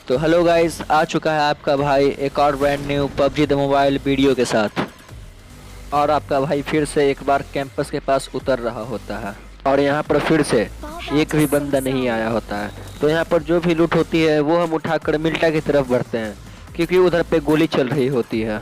तो hello guys, आ चुका है आपका भाई एक और brand new PUBG the mobile video के साथ। और आपका भाई फिर से एक बार कैंपस के पास उतर रहा होता है और यहाँ पर फिर से Fall back एक to भी safe बंदा नहीं आया zone. होता है। तो यहाँ पर जो भी लूट होती है वो हम उठाकर मिल्टा की तरफ बढ़ते हैं, क्योंकि उधर पे गोली चल रही होती है।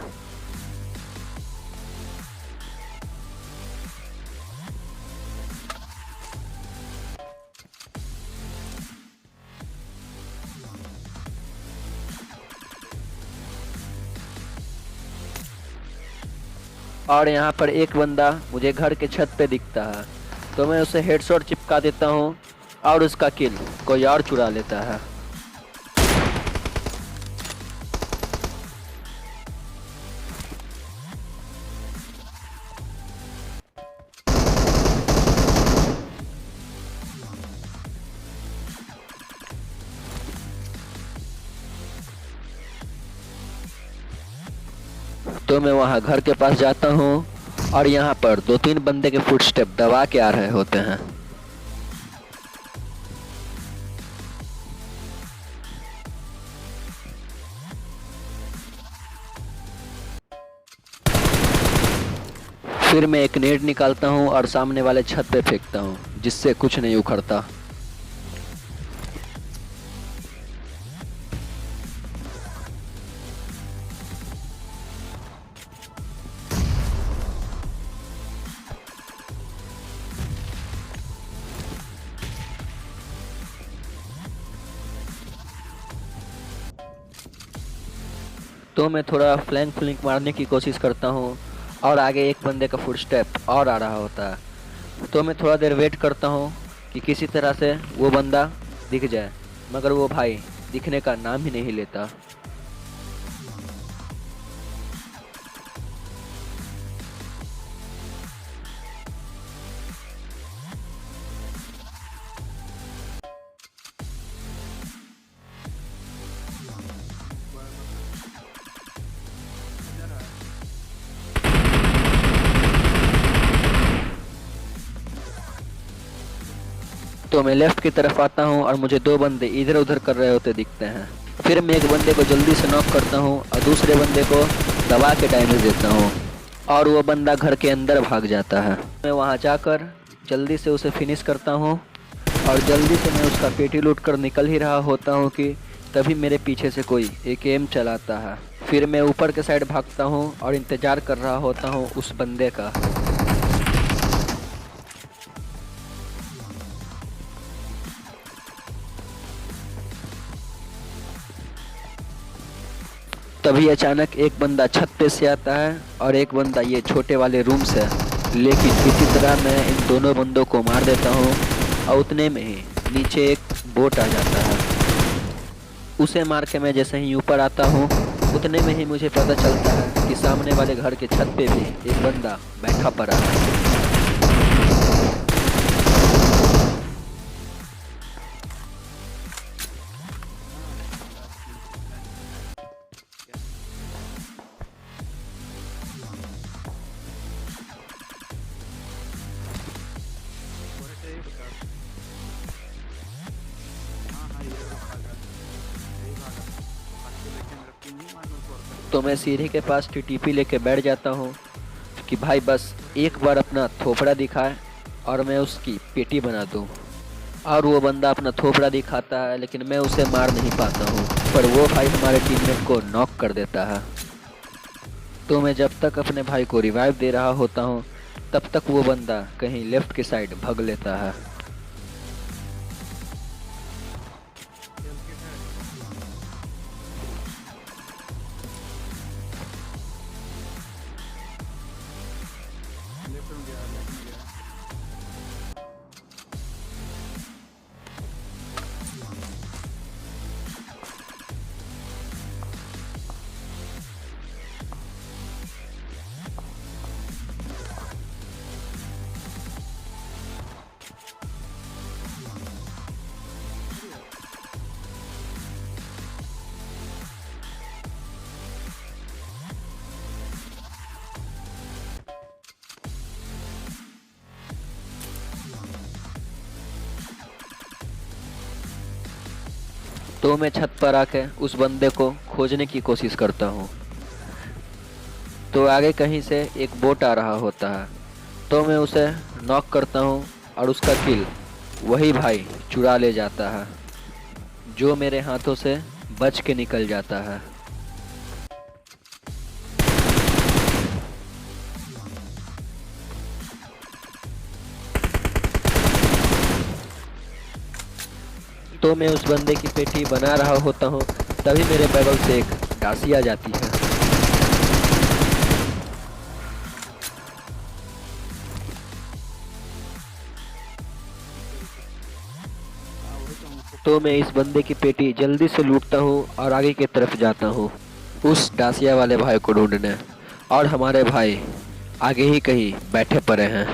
और यहाँ पर एक बंदा मुझे घर के छत पे दिखता है, तो मैं उसे हेडशॉट चिपका देता हूँ और उसका किल कोई और चुरा लेता है। तो मैं वहां घर के पास जाता हूँ और यहाँ पर दो तीन बंदे के फुटस्टेप दबा के आ रहे होते हैं। फिर मैं एक नेट निकालता हूँ और सामने वाले छत पे फेंकता हूँ, जिससे कुछ नहीं उखड़ता। तो मैं थोड़ा फ्लैंक मारने की कोशिश करता हूँ और आगे एक बंदे का फुटस्टेप और आ रहा होता है। तो मैं थोड़ा देर वेट करता हूँ कि किसी तरह से वो बंदा दिख जाए, मगर वो भाई दिखने का नाम ही नहीं लेता। तो मैं लेफ्ट की तरफ आता हूँ और मुझे दो बंदे इधर उधर कर रहे होते दिखते हैं। फिर मैं एक बंदे को जल्दी से नॉक करता हूँ और दूसरे बंदे को दबा के डैमेज देता हूँ और वो बंदा घर के अंदर भाग जाता है। मैं वहाँ जाकर जल्दी से उसे फिनिश करता हूँ और जल्दी से मैं उसका पेटी लूट कर निकल ही रहा होता हूँ कि तभी मेरे पीछे से कोई एकेएम चलाता है। फिर मैं ऊपर के साइड भागता हूँ और इंतज़ार कर रहा होता हूँ उस बंदे का। तभी अचानक एक बंदा छत पे से आता है और एक बंदा ये छोटे वाले रूम से। लेकिन किसी तरह मैं इन दोनों बंदों को मार देता हूँ और उतने में ही नीचे एक बोट आ जाता है। उसे मार के मैं जैसे ही ऊपर आता हूँ उतने में ही मुझे पता चलता है कि सामने वाले घर के छत पे भी एक बंदा बैठा पड़ा है। तो मैं सीढ़ी के पास टीटीपी लेके बैठ जाता हूँ कि भाई बस एक बार अपना थोपड़ा दिखाए और मैं उसकी पेटी बना दूँ। और वो बंदा अपना थोपड़ा दिखाता है, लेकिन मैं उसे मार नहीं पाता हूँ, पर वो भाई हमारे टीममेट को नॉक कर देता है। तो मैं जब तक अपने भाई को रिवाइव दे रहा होता हूँ तब तक वो बंदा कहीं लेफ्ट के साइड भाग लेता है। तो मैं छत पर आके उस बंदे को खोजने की कोशिश करता हूँ। तो आगे कहीं से एक बोट आ रहा होता है, तो मैं उसे नॉक करता हूँ और उसका किल वही भाई चुरा ले जाता है, जो मेरे हाथों से बच के निकल जाता है। तो मैं उस बंदे की पेटी बना रहा होता हूँ, तभी मेरे बगल से एक डासी आ जाती है। तो मैं इस बंदे की पेटी जल्दी से लूटता हूँ और आगे की तरफ जाता हूँ उस डासिया वाले भाई को ढूंढने, और हमारे भाई आगे ही कहीं बैठे पड़े हैं।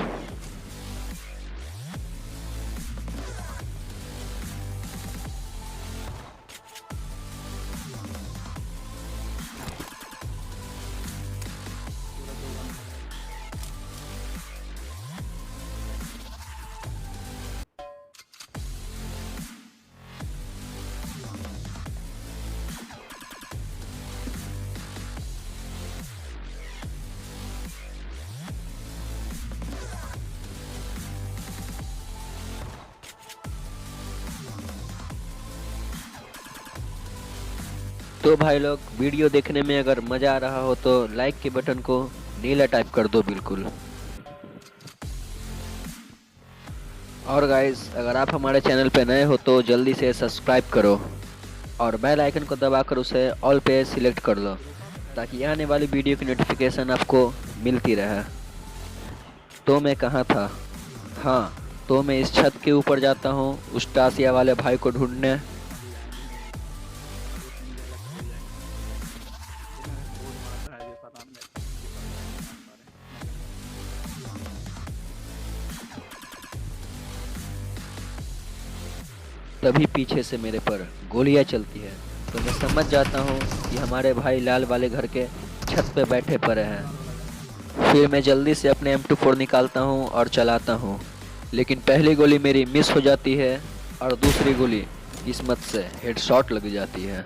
तो भाई लोग, वीडियो देखने में अगर मज़ा आ रहा हो तो लाइक के बटन को नीला टाइप कर दो बिल्कुल। और गाइस, अगर आप हमारे चैनल पे नए हो तो जल्दी से सब्सक्राइब करो और बेल आइकन को दबाकर उसे ऑल पे सिलेक्ट कर लो, ताकि आने वाली वीडियो की नोटिफिकेशन आपको मिलती रहे। तो मैं कहाँ था? हाँ, तो मैं इस छत के ऊपर जाता हूँ उस टासिया वाले भाई को ढूंढने। तभी पीछे से मेरे पर गोलियां चलती है, तो मैं समझ जाता हूँ कि हमारे भाई लाल वाले घर के छत पे बैठे पड़े हैं। फिर मैं जल्दी से अपने M24 निकालता हूँ और चलाता हूँ, लेकिन पहली गोली मेरी मिस हो जाती है और दूसरी गोली किस्मत से हेडशॉट लग जाती है।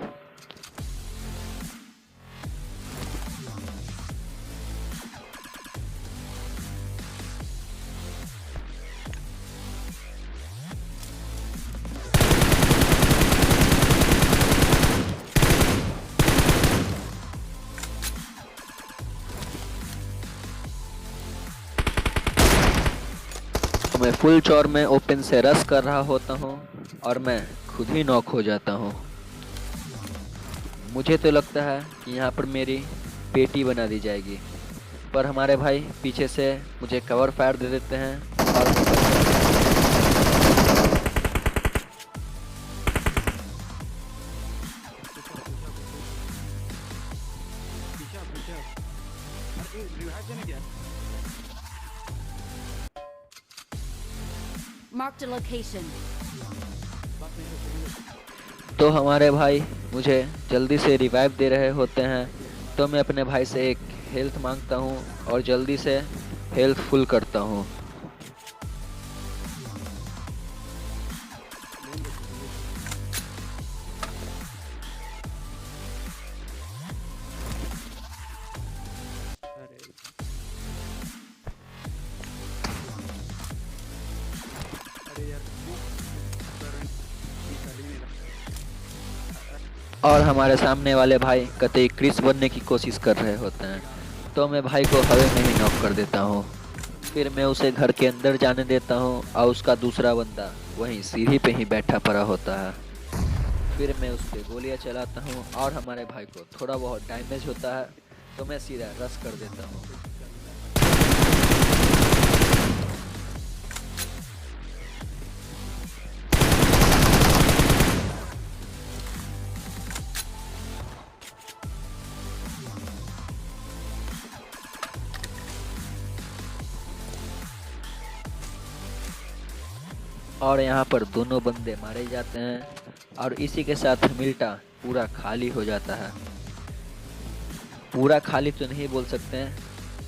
मैं फुल चौर में ओपन से रश कर रहा होता हूँ और मैं खुद ही नॉक हो जाता हूँ। मुझे तो लगता है कि यहाँ पर मेरी पेटी बना दी जाएगी, पर हमारे भाई पीछे से मुझे कवर फायर दे देते हैं और मैं बच जाता हूँ। Marked a location. तो हमारे भाई मुझे जल्दी से रिवाइव दे रहे होते हैं, तो मैं अपने भाई से एक हेल्थ मांगता हूँ और जल्दी से हेल्थ फुल करता हूँ। और हमारे सामने वाले भाई कतई क्रिस बनने की कोशिश कर रहे होते हैं, तो मैं भाई को हवा में ही नॉक कर देता हूँ। फिर मैं उसे घर के अंदर जाने देता हूँ और उसका दूसरा बंदा वहीं सीढ़ी पे ही बैठा पड़ा होता है। फिर मैं उस पर गोलियाँ चलाता हूँ और हमारे भाई को थोड़ा बहुत डैमेज होता है, तो मैं सीधा रश कर देता हूँ। और यहाँ पर दोनों बंदे मारे जाते हैं और इसी के साथ मिल्टा पूरा खाली हो जाता है। पूरा खाली तो नहीं बोल सकते हैं,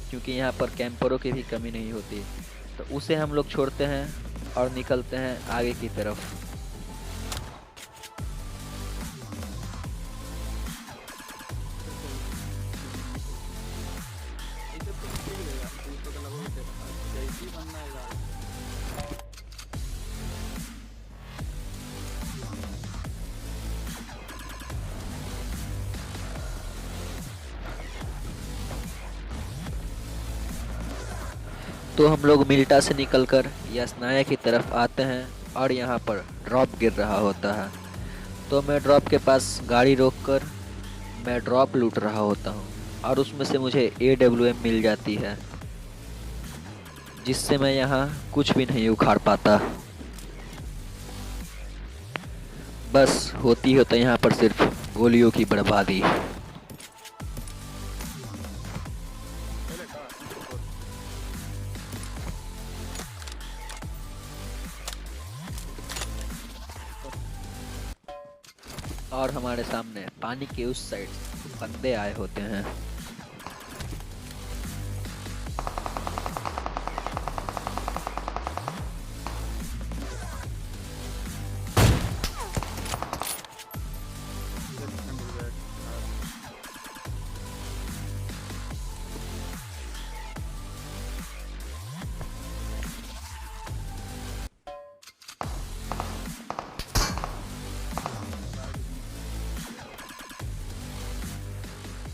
क्योंकि यहाँ पर कैंपरों की भी कमी नहीं होती, तो उसे हम लोग छोड़ते हैं और निकलते हैं आगे की तरफ। तो हम लोग मिल्टा से निकलकर यासनाया की तरफ आते हैं और यहाँ पर ड्रॉप गिर रहा होता है। तो मैं ड्रॉप के पास गाड़ी रोककर मैं ड्रॉप लूट रहा होता हूँ और उसमें से मुझे AWM मिल जाती है, जिससे मैं यहाँ कुछ भी नहीं उखाड़ पाता। बस होती होता यहाँ पर सिर्फ गोलियों की बर्बादी। और हमारे सामने पानी के उस साइड बंदे आए होते हैं।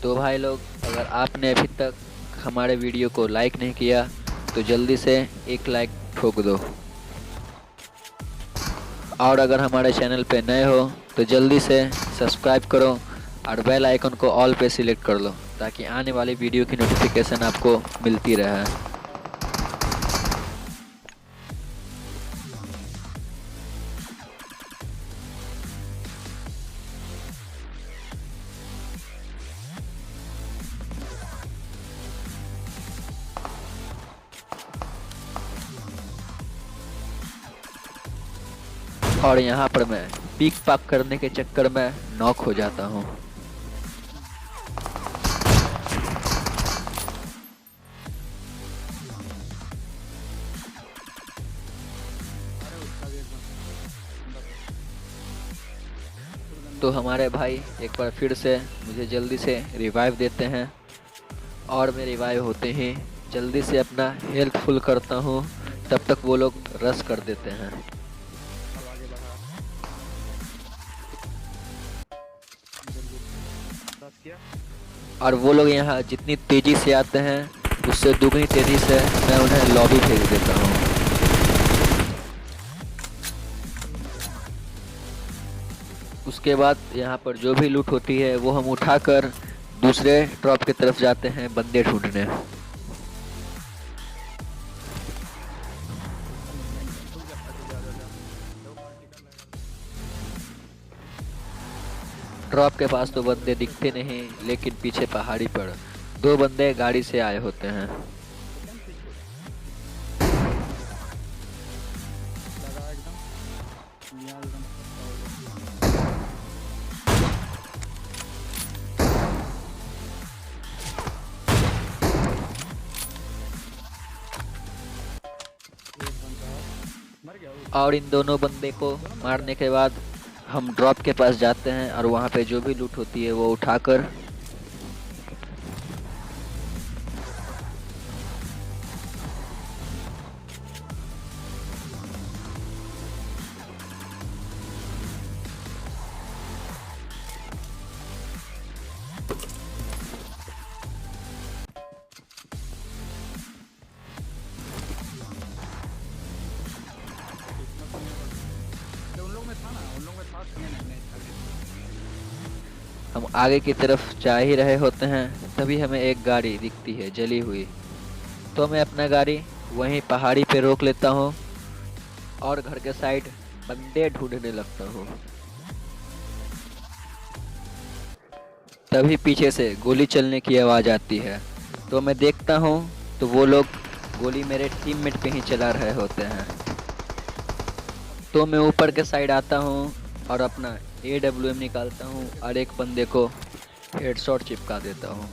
तो भाई लोग, अगर आपने अभी तक हमारे वीडियो को लाइक नहीं किया तो जल्दी से एक लाइक ठोक दो। और अगर हमारे चैनल पे नए हो तो जल्दी से सब्सक्राइब करो और बेल आइकन को ऑल पे सिलेक्ट कर लो, ताकि आने वाली वीडियो की नोटिफिकेशन आपको मिलती रहे। और यहाँ पर मैं पीक पाक करने के चक्कर में नॉक हो जाता हूँ। तो हमारे भाई एक बार फिर से मुझे जल्दी से रिवाइव देते हैं और मैं रिवाइव होते ही जल्दी से अपना हेल्थ फुल करता हूँ। तब तक वो लोग रश कर देते हैं। और वो लोग यहाँ जितनी तेज़ी से आते हैं उससे दुगनी तेज़ी से मैं उन्हें लॉबी भेज देता हूँ। उसके बाद यहाँ पर जो भी लूट होती है वो हम उठाकर दूसरे ड्रॉप की तरफ जाते हैं बंदे ढूंढने। ड्रॉप के पास तो बंदे दिखते नहीं, लेकिन पीछे पहाड़ी पर 2 बंदे गाड़ी से आए होते हैं। और इन दोनों बंदे को मारने के बाद हम ड्रॉप के पास जाते हैं और वहाँ पे जो भी लूट होती है वो उठाकर हम आगे की तरफ जा ही रहे होते हैं, तभी हमें एक गाड़ी दिखती है जली हुई। तो मैं अपना गाड़ी वहीं पहाड़ी पे रोक लेता हूँ और घर के साइड बंदे ढूंढने लगता हूँ। तभी पीछे से गोली चलने की आवाज़ आती है। तो मैं देखता हूँ तो वो लोग गोली मेरे टीममेट पे ही चला रहे होते हैं। तो मैं ऊपर के साइड आता हूँ और अपना AWM निकालता हूँ और एक बंदे को हेडशॉट चिपका देता हूँ।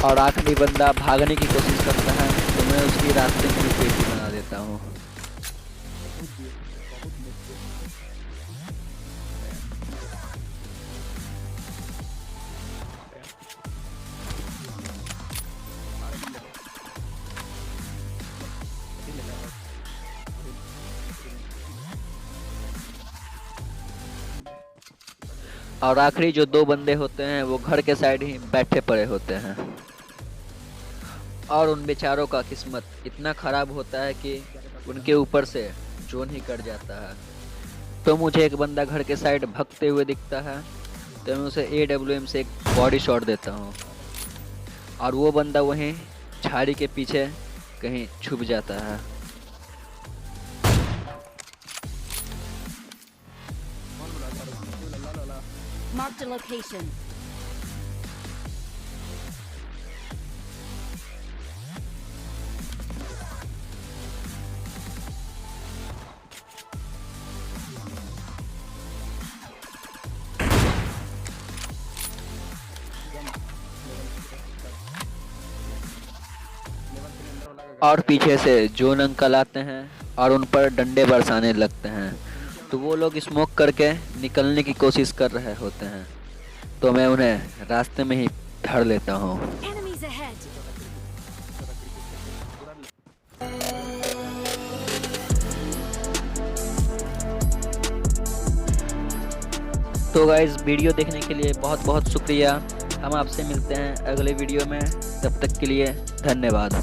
और आखिरी बंदा भागने की कोशिश करता है तो मैं उसकी रास्ते में पेटी बना देता हूँ। और आखिरी जो 2 बंदे होते हैं वो घर के साइड ही बैठे पड़े होते हैं। और उन बेचारों का किस्मत इतना ख़राब होता है कि उनके ऊपर से ड्रोन ही कट जाता है। तो मुझे एक बंदा घर के साइड भागते हुए दिखता है, तो मैं उसे AWM से एक बॉडी शॉट देता हूँ और वो बंदा वहीं झाड़ी के पीछे कहीं छुप जाता है। Marked a location. और पीछे से जोन अंकल आते हैं और उन पर डंडे बरसाने लगते हैं, तो वो लोग स्मोक करके निकलने की कोशिश कर रहे होते हैं, तो मैं उन्हें रास्ते में ही धर लेता हूँ। Enemies ahead. तो गाइस वीडियो देखने के लिए बहुत बहुत शुक्रिया। हम आपसे मिलते हैं अगले वीडियो में, तब तक के लिए धन्यवाद।